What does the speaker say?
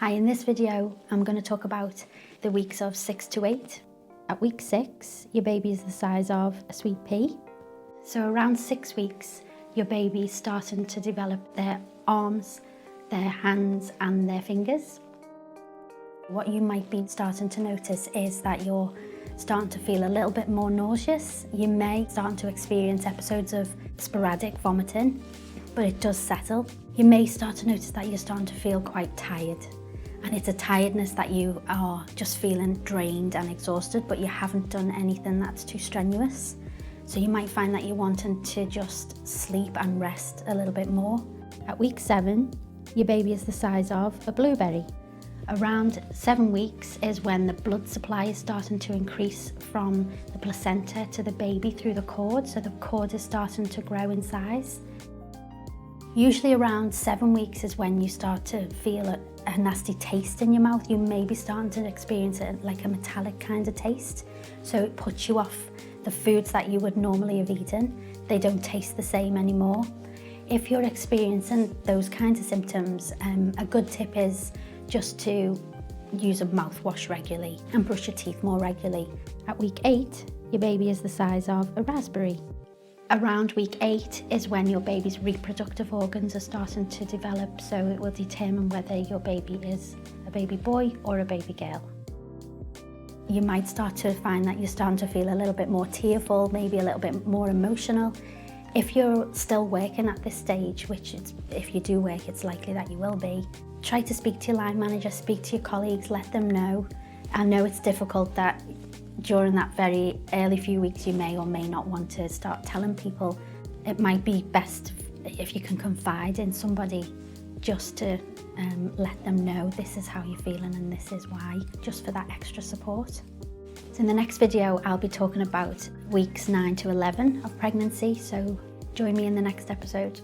Hi, in this video, I'm going to talk about the weeks of 6 to 8. At week 6, your baby is the size of a sweet pea. So around 6 weeks, your baby's starting to develop their arms, their hands and their fingers. What you might be starting to notice is that you're starting to feel a little bit more nauseous. You may start to experience episodes of sporadic vomiting, but it does settle. You may start to notice that you're starting to feel quite tired. And it's a tiredness that you are just feeling drained and exhausted, but you haven't done anything that's too strenuous. So you might find that you're wanting to just sleep and rest a little bit more. At week 7, your baby is the size of a blueberry. Around 7 weeks is when the blood supply is starting to increase from the placenta to the baby through the cord, so the cord is starting to grow in size. Usually around 7 weeks is when you start to feel a nasty taste in your mouth. You may be starting to experience it like a metallic kind of taste. So it puts you off the foods that you would normally have eaten. They don't taste the same anymore. If you're experiencing those kinds of symptoms, a good tip is just to use a mouthwash regularly and brush your teeth more regularly. At week 8, your baby is the size of a raspberry. Around week 8 is when your baby's reproductive organs are starting to develop, so it will determine whether your baby is a baby boy or a baby girl. You might start to find that you're starting to feel a little bit more tearful, maybe a little bit more emotional. If you're still working at this stage, which if you do work, it's likely that you will be, try to speak to your line manager, speak to your colleagues, let them know. I know it's difficult that during that very early few weeks you may or may not want to start telling people. It might be best if you can confide in somebody just to let them know this is how you're feeling and this is why, just for that extra support. So in the next video I'll be talking about weeks 9 to 11 of pregnancy, so join me in the next episode.